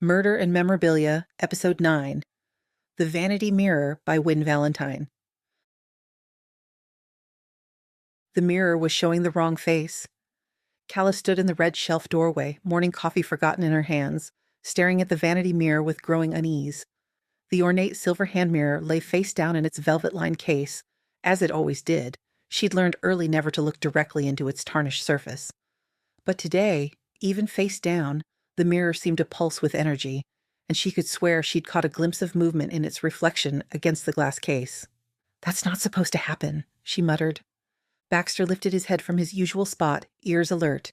Murder and Memorabilia, Episode 9, The Vanity Mirror by Wynne Valentine. The mirror was showing the wrong face. Calla stood in the red shelf doorway, morning coffee forgotten in her hands, staring at the vanity mirror with growing unease. The ornate silver hand mirror lay face down in its velvet-lined case, as it always did. She'd learned early never to look directly into its tarnished surface. But today, even face down, the mirror seemed to pulse with energy, and she could swear she'd caught a glimpse of movement in its reflection against the glass case. "That's not supposed to happen," she muttered. Baxter lifted his head from his usual spot, ears alert.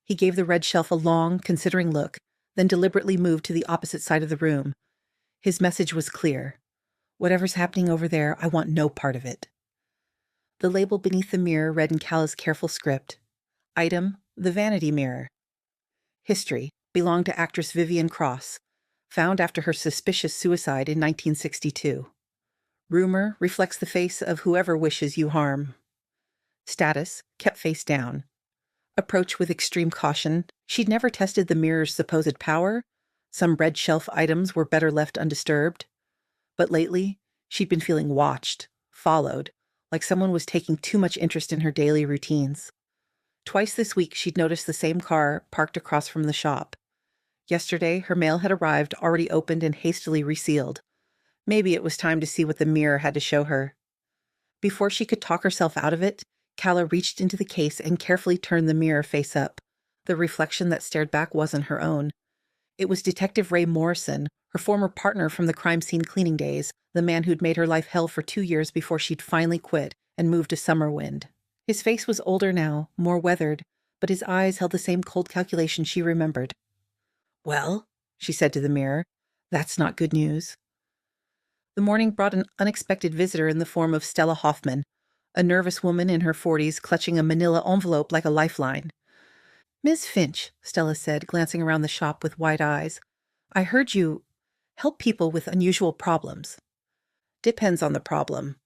He gave the red shelf a long, considering look, then deliberately moved to the opposite side of the room. His message was clear. "Whatever's happening over there, I want no part of it." The label beneath the mirror read in Calla's careful script. Item, the vanity mirror. History, belonged to actress Vivian Cross, found after her suspicious suicide in 1962. Rumor reflects the face of whoever wishes you harm. Status, kept face down. Approach with extreme caution. She'd never tested the mirror's supposed power. Some red shelf items were better left undisturbed. But lately, she'd been feeling watched, followed, like someone was taking too much interest in her daily routines. Twice this week, she'd noticed the same car parked across from the shop. Yesterday, her mail had arrived, already opened and hastily resealed. Maybe it was time to see what the mirror had to show her. Before she could talk herself out of it, Calla reached into the case and carefully turned the mirror face up. The reflection that stared back wasn't her own. It was Detective Ray Morrison, her former partner from the crime scene cleaning days, the man who'd made her life hell for 2 years before she'd finally quit and moved to Summerwind. His face was older now, more weathered, but his eyes held the same cold calculation she remembered. "Well," she said to the mirror, "that's not good news." The morning brought an unexpected visitor in the form of Stella Hoffman, a nervous woman in her 40s clutching a manila envelope like a lifeline. "Ms. Finch," Stella said, glancing around the shop with wide eyes, "I heard you help people with unusual problems." "Depends on the problem."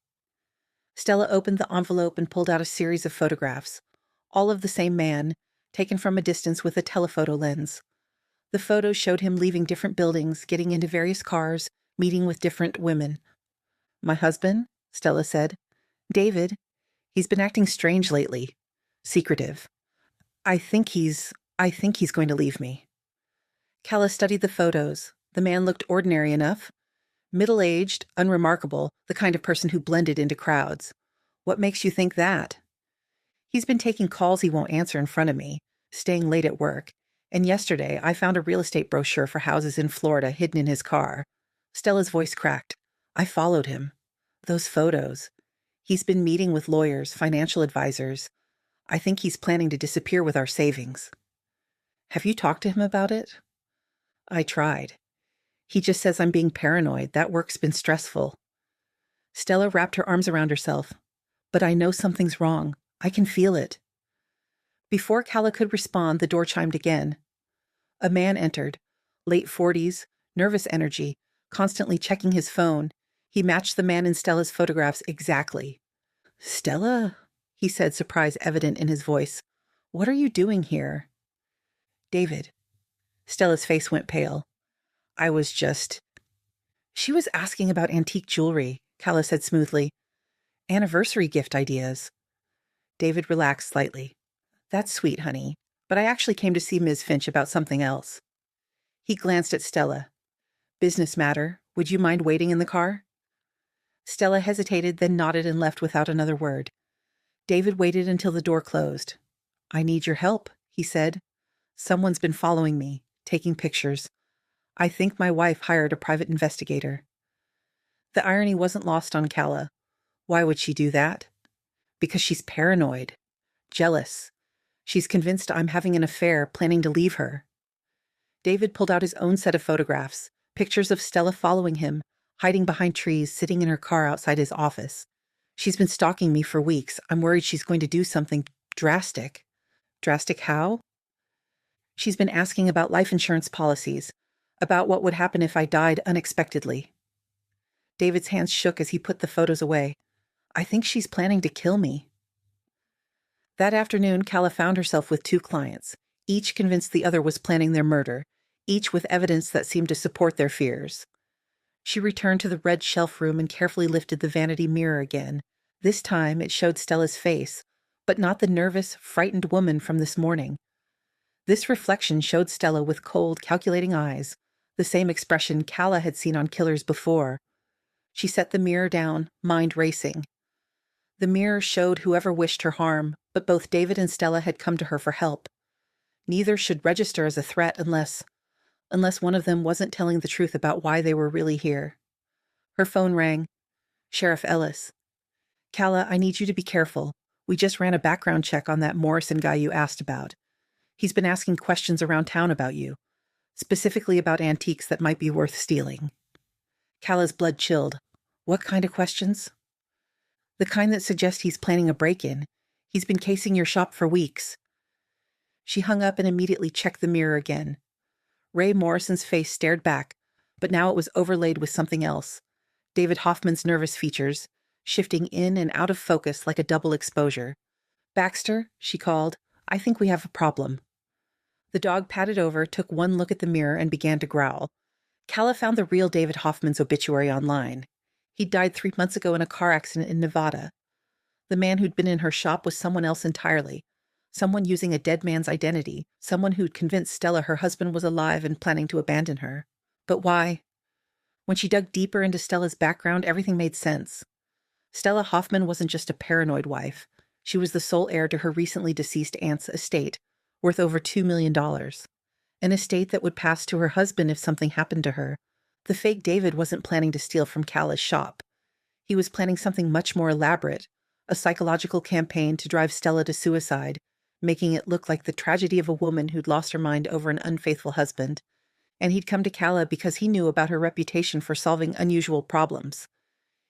Stella opened the envelope and pulled out a series of photographs, all of the same man, taken from a distance with a telephoto lens. The photos showed him leaving different buildings, getting into various cars, meeting with different women. "My husband," Stella said. "David. He's been acting strange lately. Secretive. I think he's going to leave me." Calla studied the photos. The man looked ordinary enough. Middle-aged, unremarkable, the kind of person who blended into crowds. "What makes you think that?" "He's been taking calls he won't answer in front of me, staying late at work, and yesterday I found a real estate brochure for houses in Florida hidden in his car." Stella's voice cracked. "I followed him. Those photos. He's been meeting with lawyers, financial advisors. I think he's planning to disappear with our savings." "Have you talked to him about it?" "I tried. He just says I'm being paranoid. That work's been stressful." Stella wrapped her arms around herself. "But I know something's wrong. I can feel it." Before Calla could respond, the door chimed again. A man entered, late 40s, nervous energy, constantly checking his phone. He matched the man in Stella's photographs exactly. "Stella," he said, surprise evident in his voice. "What are you doing here?" "David." Stella's face went pale. "I was just—" "She was asking about antique jewelry," Calla said smoothly. "Anniversary gift ideas." David relaxed slightly. "That's sweet, honey, but I actually came to see Ms. Finch about something else." He glanced at Stella. "Business matter. Would you mind waiting in the car?" Stella hesitated, then nodded and left without another word. David waited until the door closed. "I need your help," he said. "Someone's been following me, taking pictures. I think my wife hired a private investigator." The irony wasn't lost on Calla. Why would she do that? Because she's paranoid. Jealous. She's convinced I'm having an affair, planning to leave her. David pulled out his own set of photographs, pictures of Stella following him, hiding behind trees, sitting in her car outside his office. "She's been stalking me for weeks. I'm worried she's going to do something drastic." "Drastic how?" "She's been asking about life insurance policies, about what would happen if I died unexpectedly." David's hands shook as he put the photos away. "I think she's planning to kill me." That afternoon, Calla found herself with 2 clients, each convinced the other was planning their murder, each with evidence that seemed to support their fears. She returned to the red shelf room and carefully lifted the vanity mirror again. This time it showed Stella's face, but not the nervous, frightened woman from this morning. This reflection showed Stella with cold, calculating eyes, the same expression Calla had seen on killers before. She set the mirror down, mind racing. The mirror showed whoever wished her harm, but both David and Stella had come to her for help. Neither should register as a threat unless one of them wasn't telling the truth about why they were really here. Her phone rang. Sheriff Ellis. Calla, I need you to be careful. We just ran a background check on that Morrison guy you asked about. He's been asking questions around town about you, specifically about antiques that might be worth stealing. Calla's blood chilled. What kind of questions? The kind that suggest he's planning a break-in. He's been casing your shop for weeks. She hung up and immediately checked the mirror again. Ray Morrison's face stared back, but now it was overlaid with something else. David Hoffman's nervous features, shifting in and out of focus like a double exposure. Baxter, she called, I think we have a problem. The dog padded over, took one look at the mirror, and began to growl. Calla found the real David Hoffman's obituary online. He'd died 3 months ago in a car accident in Nevada. The man who'd been in her shop was someone else entirely. Someone using a dead man's identity. Someone who'd convinced Stella her husband was alive and planning to abandon her. But why? When she dug deeper into Stella's background, everything made sense. Stella Hoffman wasn't just a paranoid wife. She was the sole heir to her recently deceased aunt's estate, worth over $2 million. An estate that would pass to her husband if something happened to her. The fake David wasn't planning to steal from Calla's shop. He was planning something much more elaborate, a psychological campaign to drive Stella to suicide, making it look like the tragedy of a woman who'd lost her mind over an unfaithful husband. And he'd come to Calla because he knew about her reputation for solving unusual problems.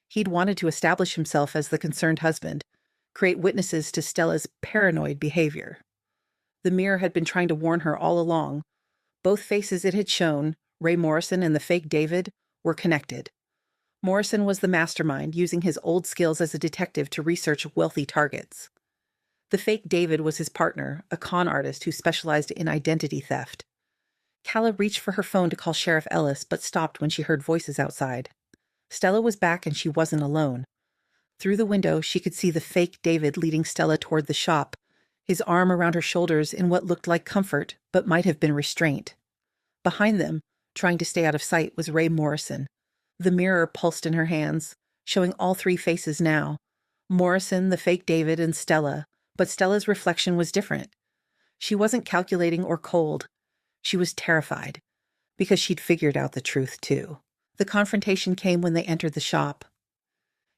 He'd wanted to establish himself as the concerned husband, create witnesses to Stella's paranoid behavior. The mirror had been trying to warn her all along. Both faces it had shown, Ray Morrison and the fake David, were connected. Morrison was the mastermind, using his old skills as a detective to research wealthy targets. The fake David was his partner, a con artist who specialized in identity theft. Calla reached for her phone to call Sheriff Ellis, but stopped when she heard voices outside. Stella was back and she wasn't alone. Through the window, she could see the fake David leading Stella toward the shop, his arm around her shoulders in what looked like comfort, but might have been restraint. Behind them, trying to stay out of sight, was Ray Morrison. The mirror pulsed in her hands, showing all three faces now. Morrison, the fake David, and Stella, but Stella's reflection was different. She wasn't calculating or cold. She was terrified, because she'd figured out the truth, too. The confrontation came when they entered the shop.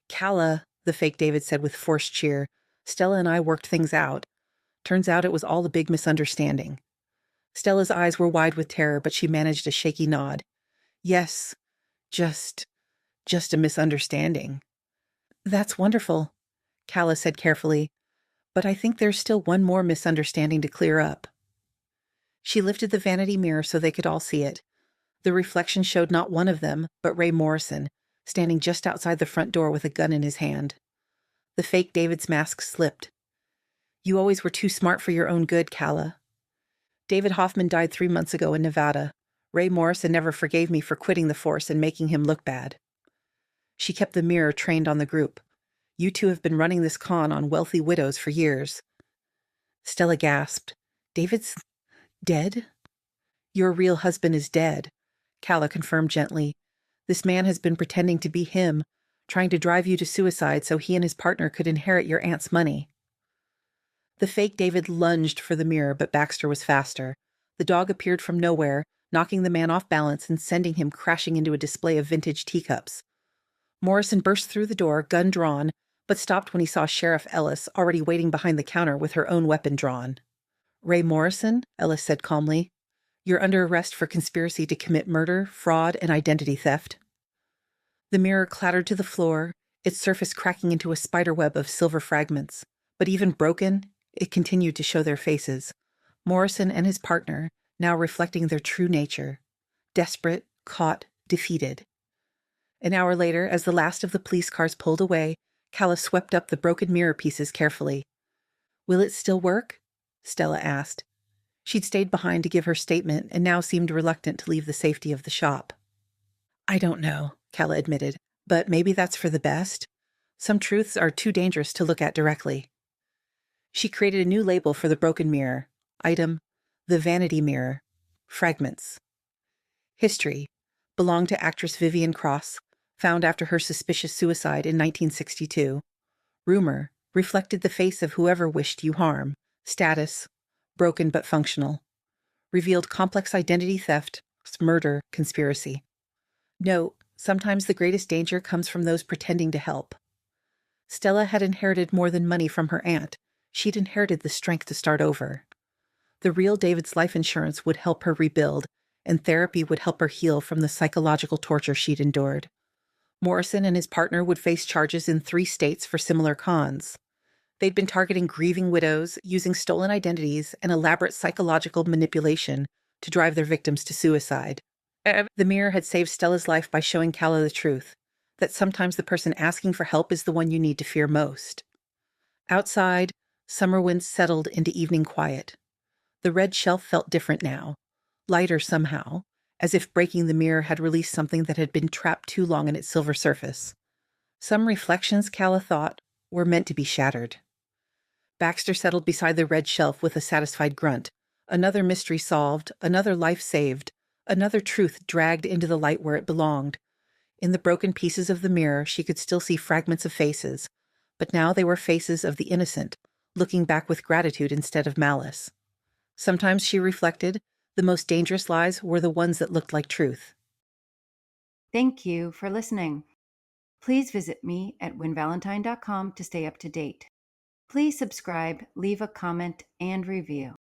Calla, the fake David said with forced cheer, Stella and I worked things out. Turns out it was all a big misunderstanding. Stella's eyes were wide with terror, but she managed a shaky nod. Yes, just a misunderstanding. That's wonderful, Calla said carefully, but I think there's still one more misunderstanding to clear up. She lifted the vanity mirror so they could all see it. The reflection showed not one of them, but Ray Morrison, standing just outside the front door with a gun in his hand. The fake David's mask slipped. You always were too smart for your own good, Calla. David Hoffman died 3 months ago in Nevada. Ray Morrison never forgave me for quitting the force and making him look bad. She kept the mirror trained on the group. You two have been running this con on wealthy widows for years. Stella gasped. David's dead? Your real husband is dead, Calla confirmed gently. This man has been pretending to be him, trying to drive you to suicide so he and his partner could inherit your aunt's money. The fake David lunged for the mirror, but Baxter was faster. The dog appeared from nowhere, knocking the man off balance and sending him crashing into a display of vintage teacups. Morrison burst through the door, gun drawn, but stopped when he saw Sheriff Ellis already waiting behind the counter with her own weapon drawn. Ray Morrison, Ellis said calmly, you're under arrest for conspiracy to commit murder, fraud, and identity theft. The mirror clattered to the floor, its surface cracking into a spiderweb of silver fragments. But even broken, it continued to show their faces. Morrison and his partner, now reflecting their true nature. Desperate, caught, defeated. An hour later, as the last of the police cars pulled away, Calla swept up the broken mirror pieces carefully. Will it still work? Stella asked. She'd stayed behind to give her statement and now seemed reluctant to leave the safety of the shop. I don't know, Calla admitted, but maybe that's for the best. Some truths are too dangerous to look at directly. She created a new label for the broken mirror. Item, the Vanity Mirror. Fragments. History. Belonged to actress Vivian Cross, found after her suspicious suicide in 1962. Rumor. Reflected the face of whoever wished you harm. Status. Broken but functional. Revealed complex identity theft, murder, conspiracy. Note, sometimes the greatest danger comes from those pretending to help. Stella had inherited more than money from her aunt. She'd inherited the strength to start over. The real David's life insurance would help her rebuild, and therapy would help her heal from the psychological torture she'd endured. Morrison and his partner would face charges in 3 states for similar cons. They'd been targeting grieving widows, using stolen identities and elaborate psychological manipulation to drive their victims to suicide. The mirror had saved Stella's life by showing Calla the truth, that sometimes the person asking for help is the one you need to fear most. Outside, Summerwind settled into evening quiet. The red shelf felt different now, lighter somehow, as if breaking the mirror had released something that had been trapped too long in its silver surface. Some reflections, Calla thought, were meant to be shattered. Baxter settled beside the red shelf with a satisfied grunt. Another mystery solved, another life saved, another truth dragged into the light where it belonged. In the broken pieces of the mirror, she could still see fragments of faces, but now they were faces of the innocent, looking back with gratitude instead of malice. Sometimes, she reflected, the most dangerous lies were the ones that looked like truth. Thank you for listening. Please visit me at winvalentine.com to stay up to date. Please subscribe, leave a comment, and review.